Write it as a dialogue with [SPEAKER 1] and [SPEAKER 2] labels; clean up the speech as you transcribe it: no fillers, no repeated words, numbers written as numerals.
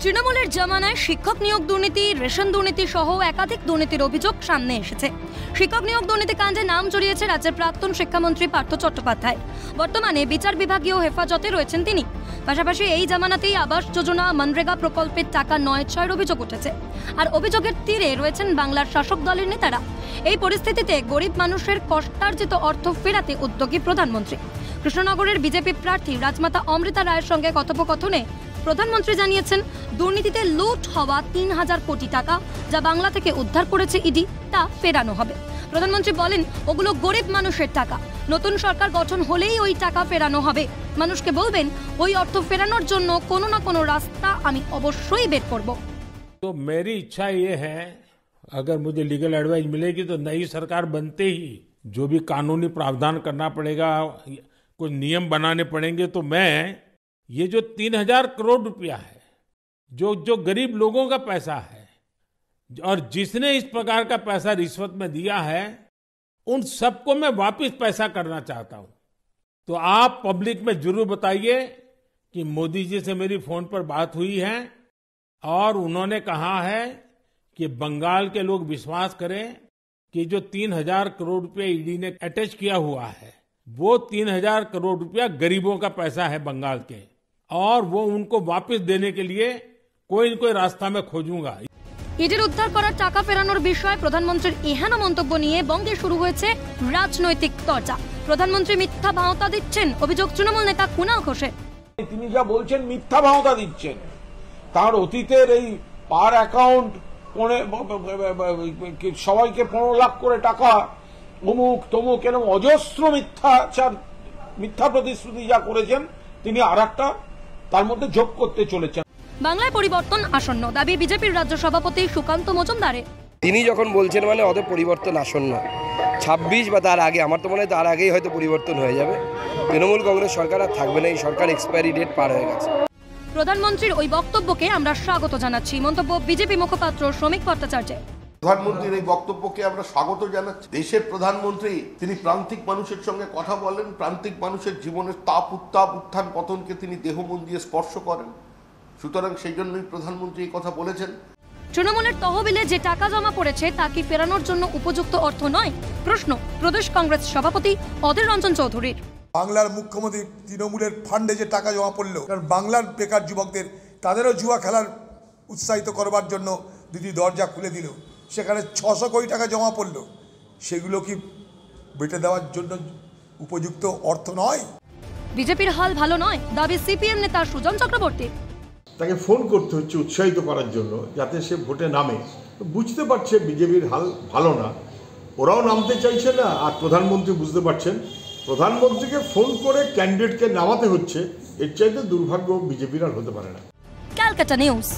[SPEAKER 1] তৃণমূলের জামানায় শিক্ষক নিয়োগ দুর্নীতি, রেশন দুর্নীতি সহ একাধিক দুর্নীতির অভিযোগ সামনে এসেছে। শিক্ষক নিয়োগ দুর্নীতি কাণ্ডে নাম জড়িয়েছে রাজ্যের প্রাক্তন শিক্ষামন্ত্রী পার্থ চট্টোপাধ্যায়। বর্তমানে বিচার বিভাগীয় হেফাজতে রয়েছেন তিনি। পাশাপাশি এই জামানাতেই আবাস যোজনা, মনরেগা প্রকল্পের টাকা নয় ছয়ের অভিযোগ উঠেছে। আর অভিযোগের তীরে রয়েছেন বাংলার শাসক দলের নেতারা। এই পরিস্থিতিতে গরিব মানুষের কষ্টার্জিত অর্থ ফেরাতে উদ্যোগী প্রধানমন্ত্রী। কৃষ্ণনগরের বিজেপি প্রার্থী রাজমাতা অমৃতা রায়ের সঙ্গে কথোপকথনে প্রধানমন্ত্রী জানিয়েছেন, দুর্নীতিতে লুট হওয়া ৩,০০০ কোটি টাকা যা বাংলা থেকে উদ্ধার করেছে ইডি, তা ফেরানো হবে। প্রধানমন্ত্রী বলেন, ওগুলো গরিব মানুষের টাকা, নতুন সরকার গঠন হলেই ওই টাকা ফেরানো হবে। মানুষকে বলবেন, ওই অর্থ ফেরানোর জন্য কোনো না কোনো রাস্তা আমি অবশ্যই বের করব।
[SPEAKER 2] तो मेरी इच्छा ये है, अगर मुझे लीगल एडवाइस मिलेगी तो नई सरकार बनते ही जो भी कानूनी प्रावधान करना पड़ेगा, कुछ नियम बनाने पड़ेंगे, तो मैं ये जो 3,000 करोड़ रुपया है, जो गरीब लोगों का पैसा है और जिसने इस प्रकार का पैसा रिश्वत में दिया है, उन सबको मैं वापस पैसा करना चाहता हूं। तो आप पब्लिक में जरूर बताइए कि मोदी जी से मेरी फोन पर बात हुई है और उन्होंने कहा है कि बंगाल के लोग विश्वास करें कि जो 3,000 करोड़ रुपया ईडी ने अटैच किया हुआ है, वो 3,000 करोड़ रुपया गरीबों का पैसा है बंगाल के, और वो उनको वापस देने के लिए कोई न कोई रास्ता मैं खोजूंगा।
[SPEAKER 1] ইডির উদ্ধার করার টাকা ফেরানোর বিষয়ে প্রধানমন্ত্রীর এহেন মন্তব্য নিয়ে বঙ্গে শুরু হয়েছে রাজনৈতিক চর্চা। প্রধানমন্ত্রী মিথ্যা ভাওতা দিচ্ছেন, অভিযোগ তৃণমূল নেতা কুণাল ঘোষের।
[SPEAKER 3] তিনি যা বলছেন মিথ্যা ভাওতা দিচ্ছেন। তার অতীতের এই পার অ্যাকাউন্ট সবাইকে 15 লাখ করে টাকা, অমুক তমুক এরকম অজস্র মিথ্যা প্রতিশ্রুতি যা করেছেন, তিনি আর একটা তার মধ্যে যোগ করতে চলেছেন।
[SPEAKER 1] বাংলায় পরিবর্তন আসন্ন, দাবি বিজেপির রাজ্য সভাপতি সুকান্ত মজুমদারের।
[SPEAKER 4] তিনি যখন বলছেন মানে ওদের পরিবর্তন আসন্ন, 26 বা তার আগে, আমার তো মনে হয় তার আগেই হয়তো পরিবর্তন হয়ে যাবে। তৃণমূল কংগ্রেস সরকার আর থাকবে না, এই সরকার এক্সপায়ারি ডেট পার হয়ে গেছে।
[SPEAKER 1] প্রধানমন্ত্রীর ওই বক্তব্যকে আমরা স্বাগত জানাচ্ছি, মন্তব্য বিজেপি মুখপাত্র শ্রমিক ভট্টাচার্য।
[SPEAKER 5] প্রধানমন্ত্রীর এই বক্তব্যকে আমরা স্বাগত জানাচ্ছি। দেশের প্রধানমন্ত্রী, তিনি প্রান্তিক মানুষের সঙ্গে কথা বলেন, প্রান্তিক মানুষের জীবনের তাপ উত্তাপ, উত্থান পতনকে তিনি দেহমন দিয়ে স্পর্শ করেন। সুতরাং সেই জন্যই প্রধানমন্ত্রী এই কথা বলেছেন।
[SPEAKER 1] তৃণমূলের তহবিলে যে টাকা জমা পড়েছে তা কি ফেরানোর জন্য উপযুক্ত অর্থ নয়? প্রশ্ন প্রদেশ কংগ্রেস সভাপতি অধীর রঞ্জন চৌধুরীর।
[SPEAKER 6] বাংলার মুখ্যমন্ত্রী তৃণমূলের ফান্ডে যে টাকা জমা পড়লো, কারণ বাংলার বেকার যুবকদের তাদেরও জুয়া খেলার উৎসাহিত করবার জন্য দুটি দরজা খুলে দিল, সেখানে 600 কোটি টাকা জমা পড়লো, সেগুলো কি বেটে দেওয়ার জন্য উপযুক্ত অর্থ নয়?
[SPEAKER 1] বিজেপির হাল ভালো নয়, দাবি সিপিএম নেতা সুজন চক্রবর্তী।
[SPEAKER 7] তাকে ফোন করতে হচ্ছে উৎসাহিত করার জন্য, যাতে সে ভোটে নামে। বুঝতে পারছে বিজেপির হাল ভালো না, ওরাও নামতে চাইছে না। আর প্রধানমন্ত্রী বুঝতে পারছেন, প্রধানমন্ত্রীকে ফোন করে ক্যান্ডিডেটকে নামাতে হচ্ছে। এর চাইতে দুর্ভাগ্য বিজেপির আর হতে পারে না।
[SPEAKER 1] ক্যালকাটা নিউজ।